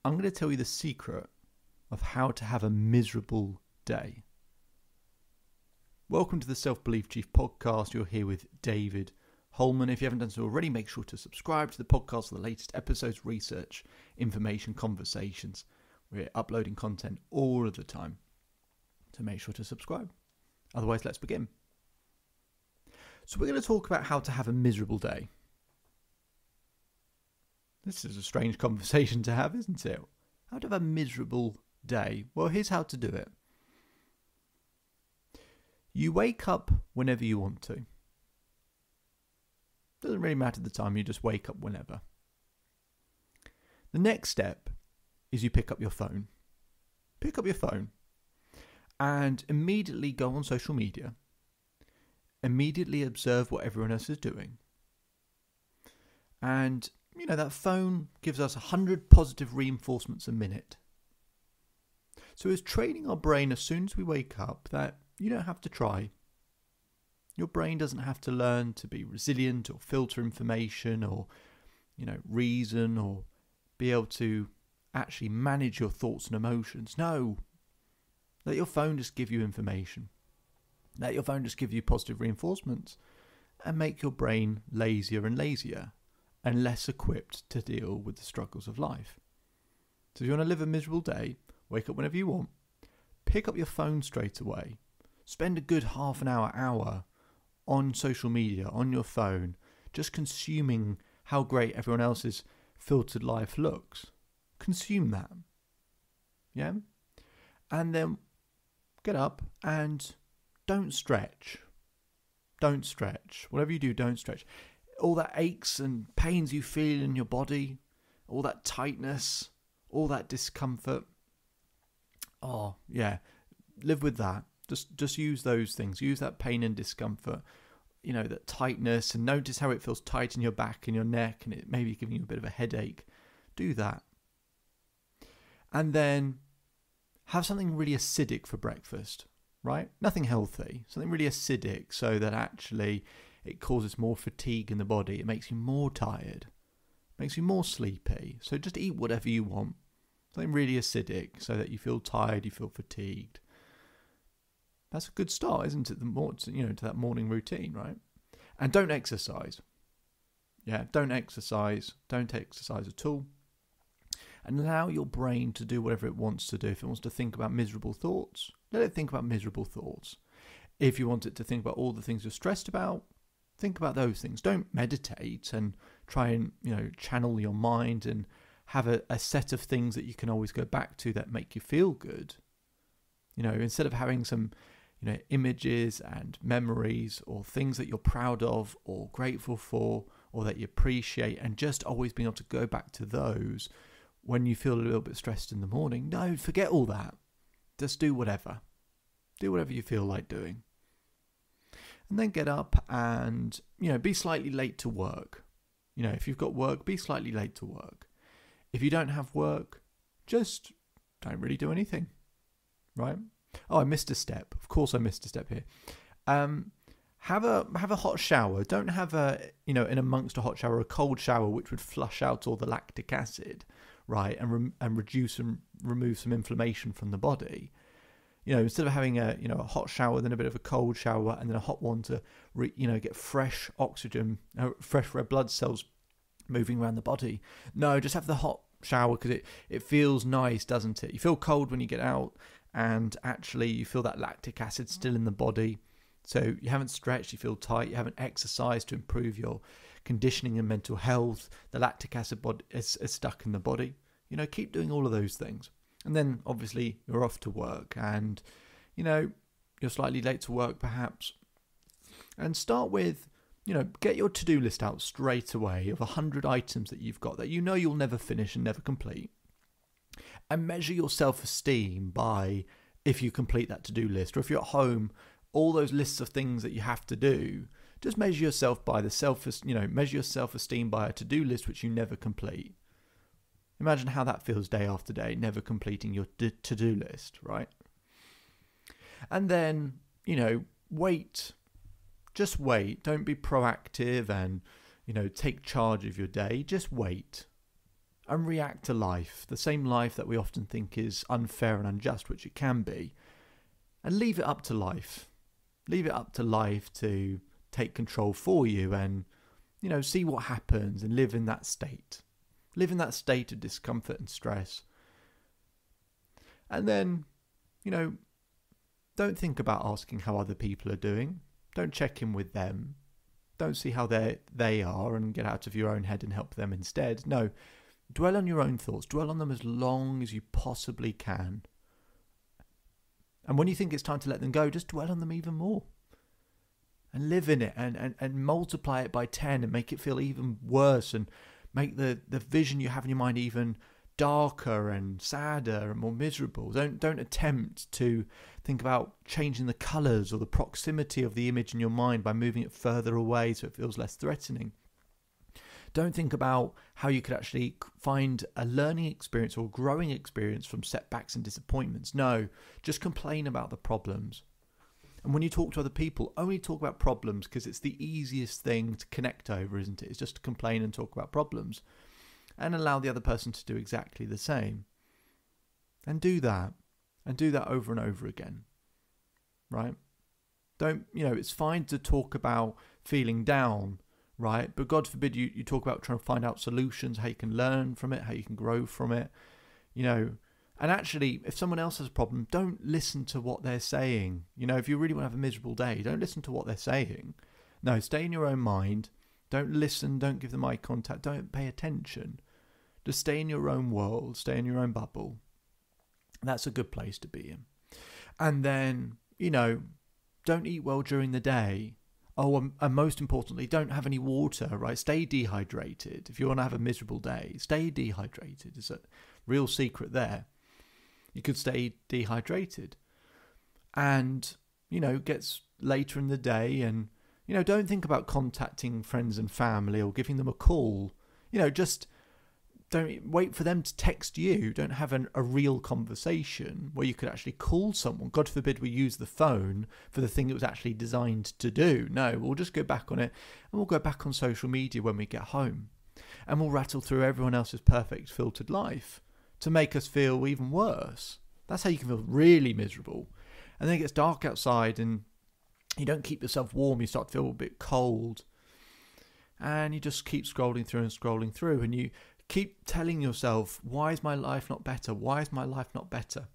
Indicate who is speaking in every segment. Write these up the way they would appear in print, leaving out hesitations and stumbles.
Speaker 1: I'm going to tell you the secret of how to have a miserable day. Welcome to the Self-Belief Chief podcast. You're here with David Holman. If you haven't done so already, make sure to subscribe to the podcast for the latest episodes, research, information, conversations. We're uploading content all of the time, so make sure to subscribe. Otherwise, let's begin. So we're going to talk about how to have a miserable day. This is a strange conversation to have, isn't it? How to have a miserable day? Well, here's how to do it. You wake up whenever you want to. Doesn't really matter the time, you just wake up whenever. The next step is you pick up your phone. Pick up your phone and immediately go on social media. Immediately observe what everyone else is doing. And that phone gives us 100 positive reinforcements a minute. So it's training our brain as soon as we wake up that you don't have to try. Your brain doesn't have to learn to be resilient or filter information or, reason or be able to actually manage your thoughts and emotions. No. Let your phone just give you information. Let your phone just give you positive reinforcements and make your brain lazier and lazier and less equipped to deal with the struggles of life. So if you want to live a miserable day, wake up whenever you want, pick up your phone straight away, spend a good half an hour on social media, on your phone, just consuming how great everyone else's filtered life looks. Consume that. Yeah? And then get up and don't stretch. Don't stretch. Whatever you do, don't stretch. All that aches and pains you feel in your body, all that tightness, all that discomfort. Oh, yeah. Live with that. Just use those things. Use that pain and discomfort, that tightness, and notice how it feels tight in your back and your neck and it may be giving you a bit of a headache. Do that. And then have something really acidic for breakfast, right? Nothing healthy. Something really acidic so that actually it causes more fatigue in the body. It makes you more tired. Makes you more sleepy. So just eat whatever you want. Something really acidic so that you feel tired, you feel fatigued. That's a good start, isn't it? To that morning routine, right? And don't exercise. Yeah, don't exercise. Don't exercise at all. And allow your brain to do whatever it wants to do. If it wants to think about miserable thoughts, let it think about miserable thoughts. If you want it to think about all the things you're stressed about, think about those things. Don't meditate and try and, channel your mind and have a set of things that you can always go back to that make you feel good. Instead of having some, images and memories or things that you're proud of or grateful for or that you appreciate and just always being able to go back to those when you feel a little bit stressed in the morning. No, forget all that. Just do whatever. Do whatever you feel like doing. And then get up and, be slightly late to work. If you've got work, be slightly late to work. If you don't have work, just don't really do anything, right? Oh, I missed a step. Of course I missed a step here. Have a hot shower. Don't have in amongst a hot shower, a cold shower, which would flush out all the lactic acid, right? And reduce and remove some inflammation from the body. Instead of having a hot shower, then a bit of a cold shower, and then a hot one to get fresh oxygen, fresh red blood cells moving around the body. No, just have the hot shower because it feels nice, doesn't it? You feel cold when you get out, and actually you feel that lactic acid still in the body. So you haven't stretched, you feel tight, you haven't exercised to improve your conditioning and mental health. The lactic acid is stuck in the body. Keep doing all of those things. And then obviously you're off to work and, you're slightly late to work perhaps. And start with, get your to-do list out straight away of 100 items that you've got that you'll never finish and never complete. And measure your self-esteem by if you complete that to-do list. Or if you're at home, all those lists of things that you have to do, just measure yourself by measure your self-esteem by a to-do list which you never complete. Imagine how that feels day after day, never completing your to-do list, right? And then, wait. Just wait. Don't be proactive and, take charge of your day. Just wait. and react to life, the same life that we often think is unfair and unjust, which it can be, and leave it up to life. Leave it up to life to take control for you and, see what happens and live in that state. Live in that state of discomfort and stress. And then, don't think about asking how other people are doing. Don't check in with them. Don't see how they are and get out of your own head and help them instead. No, dwell on your own thoughts. Dwell on them as long as you possibly can. And when you think it's time to let them go, just dwell on them even more. And live in it and multiply it by 10 and make it feel even worse and make the vision you have in your mind even darker and sadder and more miserable. Don't attempt to think about changing the colours or the proximity of the image in your mind by moving it further away so it feels less threatening. Don't think about how you could actually find a learning experience or growing experience from setbacks and disappointments. No, just complain about the problems. And when you talk to other people, only talk about problems because it's the easiest thing to connect over, isn't it? It's just to complain and talk about problems and allow the other person to do exactly the same. And do that. And do that over and over again. Right? It's fine to talk about feeling down, right? But God forbid you talk about trying to find out solutions, how you can learn from it, how you can grow from it, And actually, if someone else has a problem, don't listen to what they're saying. If you really want to have a miserable day, don't listen to what they're saying. No, stay in your own mind. Don't listen. Don't give them eye contact. Don't pay attention. Just stay in your own world. Stay in your own bubble. That's a good place to be in. And then, don't eat well during the day. Oh, and most importantly, don't have any water, right? Stay dehydrated. If you want to have a miserable day, stay dehydrated. It's a real secret there. You could stay dehydrated. And, gets later in the day and, don't think about contacting friends and family or giving them a call. Just don't wait for them to text you. Don't have a real conversation where you could actually call someone. God forbid we use the phone for the thing it was actually designed to do. No, we'll just go back on it and we'll go back on social media when we get home. And we'll rattle through everyone else's perfect filtered life to make us feel even worse. That's how you can feel really miserable. And then it gets dark outside and you don't keep yourself warm. You start to feel a bit cold. And you just keep scrolling through and you keep telling yourself, why is my life not better? Why is my life not better?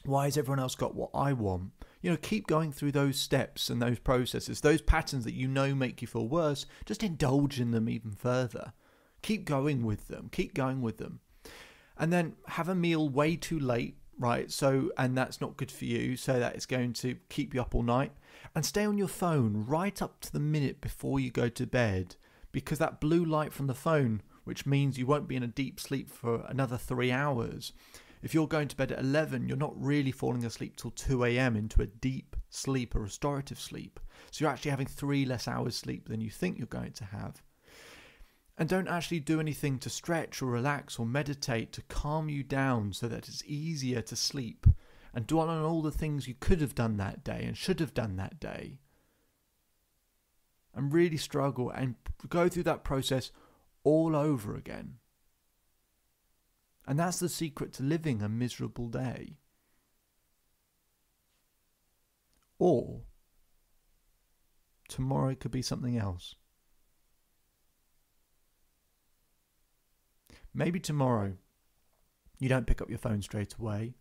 Speaker 1: Why has everyone else got what I want? Keep going through those steps and those processes, those patterns that make you feel worse. Just indulge in them even further. Keep going with them. And then have a meal way too late, right? And that's not good for you, so that it's going to keep you up all night. And stay on your phone right up to the minute before you go to bed, because that blue light from the phone, which means you won't be in a deep sleep for another 3 hours. If you're going to bed at 11, you're not really falling asleep till 2 a.m. into a deep sleep, a restorative sleep. So you're actually having 3 less hours sleep than you think you're going to have. And don't actually do anything to stretch or relax or meditate to calm you down so that it's easier to sleep. And dwell on all the things you could have done that day and should have done that day. And really struggle and go through that process all over again. And that's the secret to living a miserable day. Or tomorrow could be something else. Maybe tomorrow you don't pick up your phone straight away.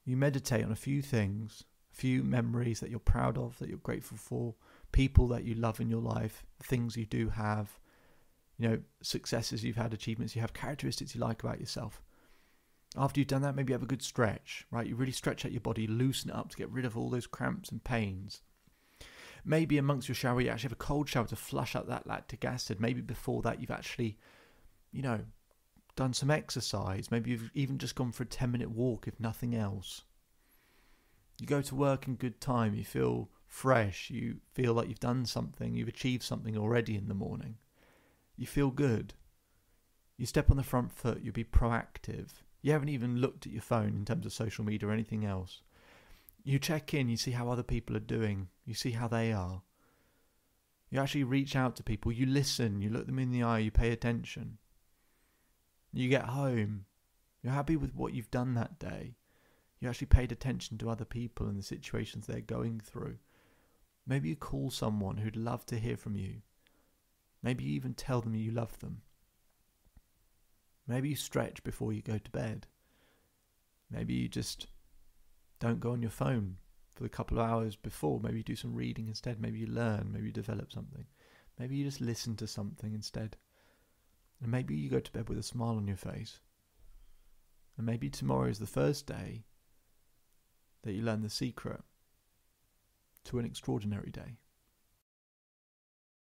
Speaker 1: You meditate on a few things, a few memories that you're proud of, that you're grateful for, people that you love in your life, things you do have, successes you've had, achievements you have, characteristics you like about yourself. After you've done that, maybe you have a good stretch, right? You really stretch out your body, loosen it up to get rid of all those cramps and pains. Maybe amongst your shower, you actually have a cold shower to flush out that lactic acid. Maybe before that, you've actually, done some exercise. Maybe you've even just gone for a 10-minute walk, if nothing else. You go to work in good time. You feel fresh. You feel like you've done something. You've achieved something already in the morning. You feel good. You step on the front foot. You'll be proactive. You haven't even looked at your phone in terms of social media or anything else. You check in. You see how other people are doing. You see how they are. You actually reach out to people. You listen. You look them in the eye. You pay attention. You get home, you're happy with what you've done that day. You actually paid attention to other people and the situations they're going through. Maybe you call someone who'd love to hear from you. Maybe you even tell them you love them. Maybe you stretch before you go to bed. Maybe you just don't go on your phone for the couple of hours before. Maybe you do some reading instead. Maybe you learn. Maybe you develop something. Maybe you just listen to something instead. And maybe you go to bed with a smile on your face. And maybe tomorrow is the first day that you learn the secret to an extraordinary day.